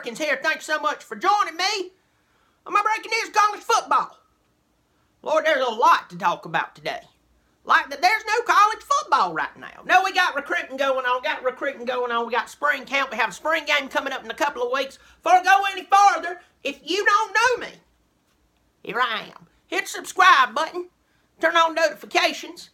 Dirkens here. Thanks so much for joining me on my Breaking News College Football. Lord, there's a lot to talk about today. Like that, there's no college football right now. No, we got recruiting going on. We got spring camp. We have a spring game coming up in a couple of weeks. Before I go any farther, if you don't know me, here I am. Hit the subscribe button. Turn on notifications.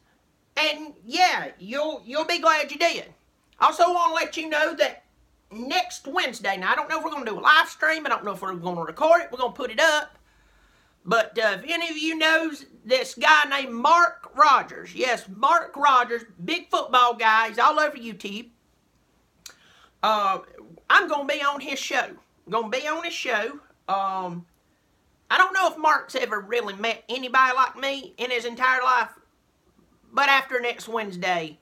And yeah, you'll be glad you did. Also want to let you know that next Wednesday, now I don't know if we're going to do a live stream. I don't know if we're going to record it. We're going to put it up. But if any of you knows this guy named Mark Rogers, yes, Mark Rogers, big football guy, he's all over YouTube. I'm going to be on his show. I don't know if Mark's ever really met anybody like me in his entire life. But after next Wednesday,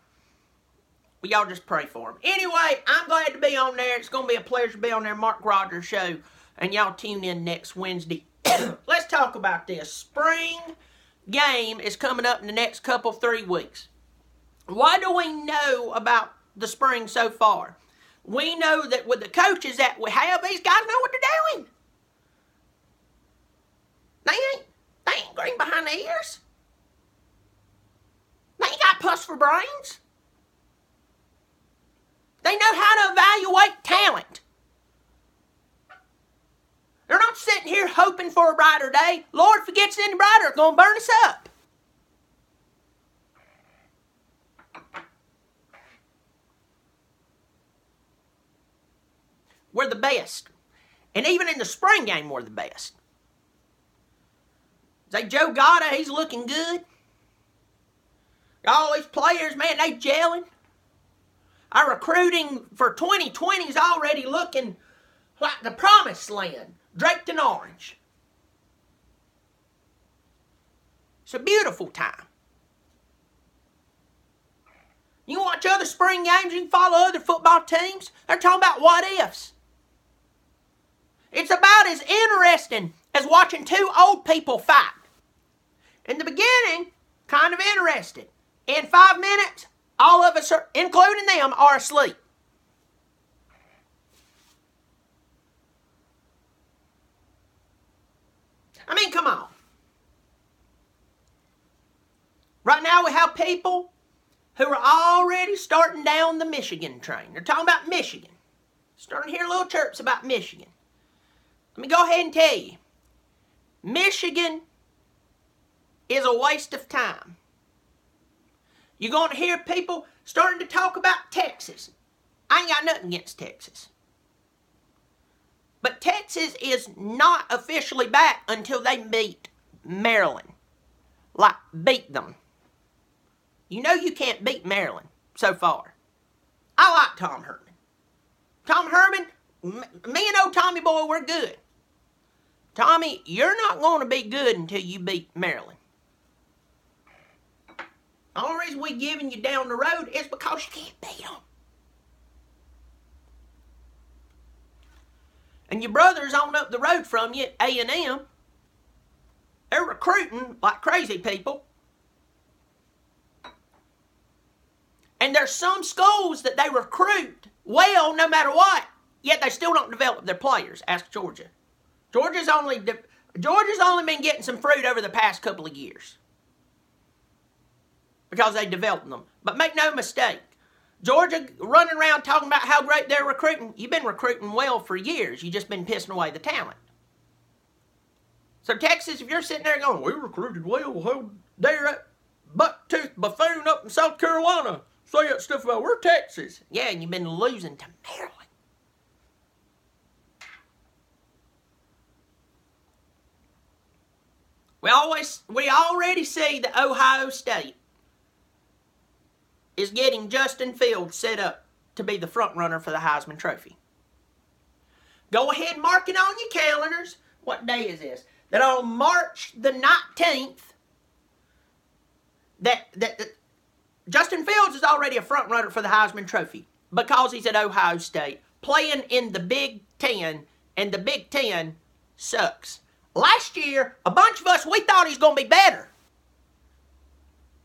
y'all just pray for him. Anyway, I'm glad to be on there. It's going to be a pleasure to be on there, Mark Rogers show. And y'all tune in next Wednesday. Let's talk about this. Spring game is coming up in the next 3 weeks. Why do we know about the spring so far? We know that with the coaches that we have, these guys know what they're doing. They ain't green behind the ears. They ain't got pus for brains. They know how to evaluate talent. They're not sitting here hoping for a brighter day. Lord, if it gets any brighter, it's going to burn us up. We're the best. And even in the spring game, we're the best. Say Joe Gatta, he's looking good. All these players, man, they gelling. Our recruiting for 2020 is already looking like the promised land, draped in orange. It's a beautiful time. You watch other spring games, you can follow other football teams. They're talking about what ifs. It's about as interesting as watching two old people fight. In the beginning, kind of interested. In 5 minutes, all of us, including them, are asleep. I mean, come on. Right now we have people who are already starting down the Michigan train. They're talking about Michigan. Starting to hear little chirps about Michigan. Let me go ahead and tell you. Michigan is a waste of time. You're going to hear people starting to talk about Texas. I ain't got nothing against Texas. But Texas is not officially back until they beat Maryland. Like, beat them. You know you can't beat Maryland so far. I like Tom Herman. Tom Herman, me and old Tommy boy, we're good. Tommy, you're not going to be good until you beat Maryland. The only reason we giving you down the road is because you can't beat them. And your brothers on up the road from you at A&M, they're recruiting like crazy people. And there's some schools that they recruit well no matter what, yet they still don't develop their players. Ask Georgia. Georgia's only been getting some fruit over the past couple of years because they developed them. But make no mistake, Georgia running around talking about how great they're recruiting. You've been recruiting well for years. You've just been pissing away the talent. So Texas, if you're sitting there going, we recruited well, how dare that buck-toothed buffoon up in South Carolina say that stuff about we're Texas. Yeah, and you've been losing to Maryland. We already see that Ohio State is getting Justin Fields set up to be the front runner for the Heisman Trophy. Go ahead and mark it on your calendars. What day is this? That on March the 19th, that Justin Fields is already a front runner for the Heisman Trophy because he's at Ohio State playing in the Big Ten, and the Big Ten sucks. Last year, a bunch of us, we thought he was going to be better.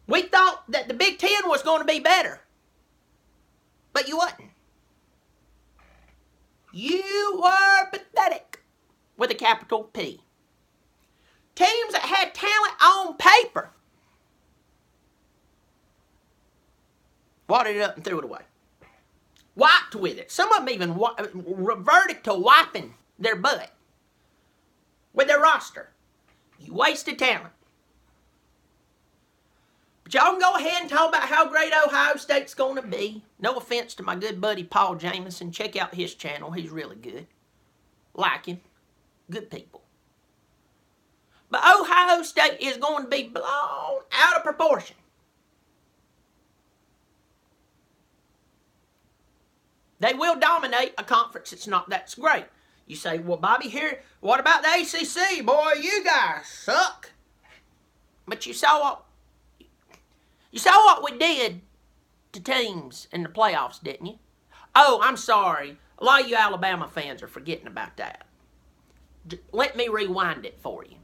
We thought that the Big Ten was going to be better. But you wasn't. You were capital P. Teams that had talent on paper wadded it up and threw it away. Wiped with it. Some of them even reverted to wiping their butt with their roster. You wasted talent. But y'all can go ahead and talk about how great Ohio State's going to be. No offense to my good buddy Paul Jameson. Check out his channel. He's really good. Like him. Good people. But Ohio State is going to be blown out of proportion. They will dominate a conference that's great. You say, well, Bobby, here, what about the ACC? Boy, you guys suck. But you saw what we did to teams in the playoffs, didn't you? Oh, I'm sorry. A lot of you Alabama fans are forgetting about that. Let me rewind it for you.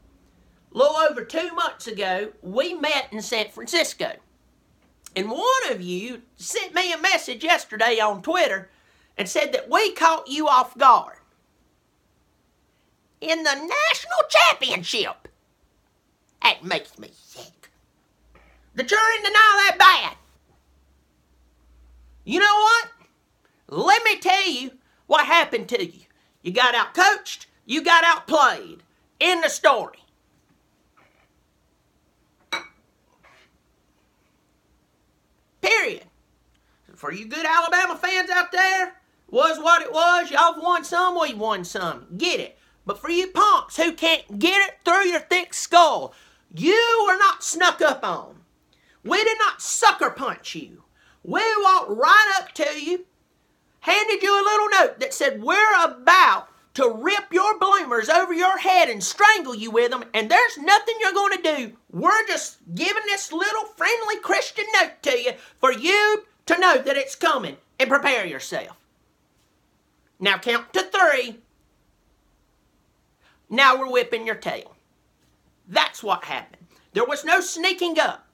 A little over 2 months ago, we met in San Francisco. And one of you sent me a message yesterday on Twitter and said that we caught you off guard in the national championship. That makes me sick. The Turing Denial that bad. You know what? Let me tell you what happened to you. You got out-coached. You got outplayed. End the story. Period. For you good Alabama fans out there, was what it was. Y'all have won some, we've won some. Get it. But for you punks who can't get it through your thick skull, you were not snuck up on. We did not sucker punch you. We walked right up to you, handed you a little note that said, we're about to rip your bloomers over your head and strangle you with them, and there's nothing you're going to do. We're just giving this little friendly Christian note to you for you to know that it's coming and prepare yourself. Now count to 3. Now we're whipping your tail. That's what happened. There was no sneaking up.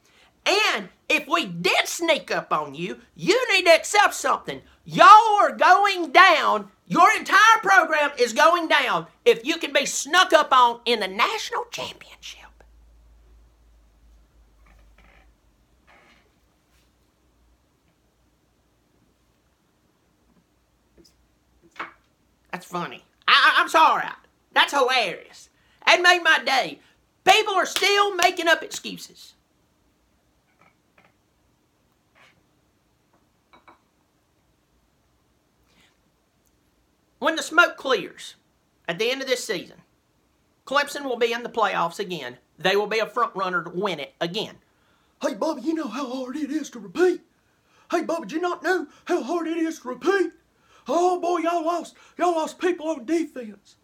And if we did sneak up on you, you need to accept something. Y'all are going down. Your entire program is going down if you can be snuck up on in the national championship. That's funny. I'm sorry. That's hilarious. That made my day. People are still making up excuses. When the smoke clears at the end of this season, Clemson will be in the playoffs again. They will be a front runner to win it again. Hey, Bobby, you know how hard it is to repeat? Hey, Bobby, do you not know how hard it is to repeat? Oh, boy, y'all lost people on defense.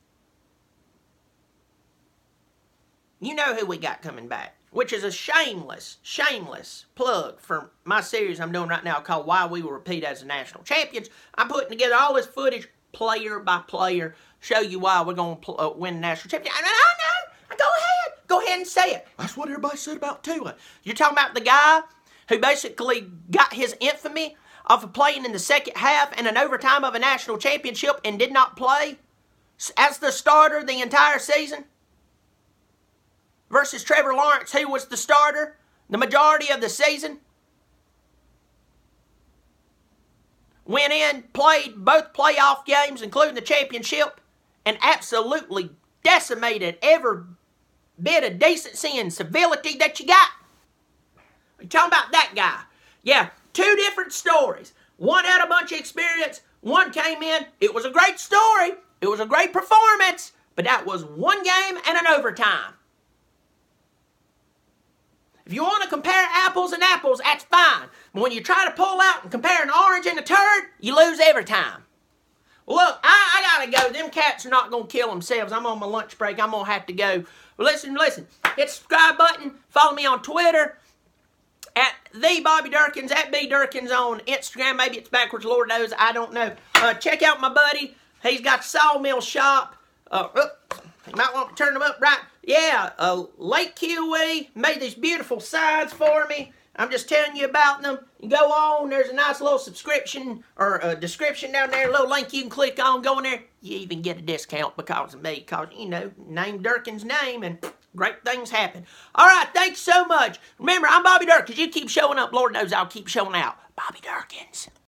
You know who we got coming back, which is a shameless plug for my series I'm doing right now called Why We Will Repeat as the National Champions. I'm putting together all this footage, player by player, show you why we're going to win the national championship. I know. Go ahead and say it. That's what everybody said about Tua. You're talking about the guy who basically got his infamy off of playing in the second half and an overtime of a national championship and did not play as the starter the entire season? Versus Trevor Lawrence, who was the starter the majority of the season. Went in, played both playoff games, including the championship, and absolutely decimated every bit of decency and civility that you got. You're talking about that guy. Yeah, 2 different stories. One had a bunch of experience. One came in. It was a great story. It was a great performance. But that was one game and an overtime. If you want to compare apples and apples, that's fine. But when you try to pull out and compare an orange and a turd, you lose every time. Look, I gotta go. Them cats are not going to kill themselves. I'm on my lunch break. I'm going to have to go. Listen. Hit the subscribe button. Follow me on Twitter. At the Bobby Dirkens, at B Dirkens on Instagram. Maybe it's backwards, Lord knows. I don't know. Check out my buddy. He's got a sawmill shop. You might want to turn them up right. Yeah, Lake Kiwi made these beautiful signs for me. I'm just telling you about them. You go on, there's a nice little subscription or a description down there, a little link you can click on, go in there. You even get a discount because of me, because, name Dirkens' name, and great things happen. All right, thanks so much. Remember, I'm Bobby Dirkens. You keep showing up. Lord knows I'll keep showing out. Bobby Dirkens.